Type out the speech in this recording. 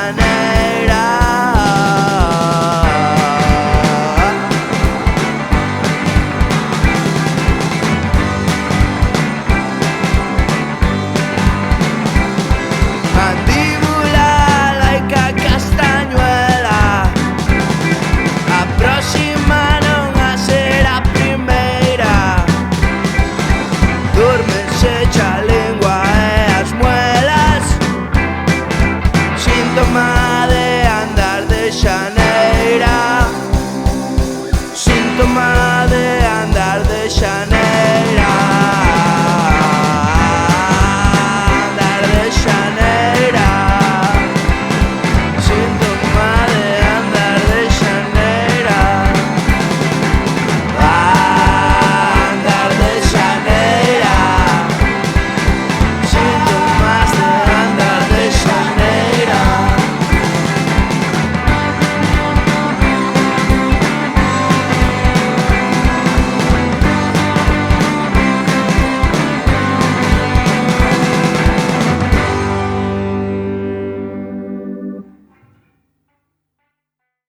xaneira. Mandíbula laica castañuela, a próxima non a ser a primeira. Dúrmense a lingua e as muelas, síntoma de andar de xaneira, síntoma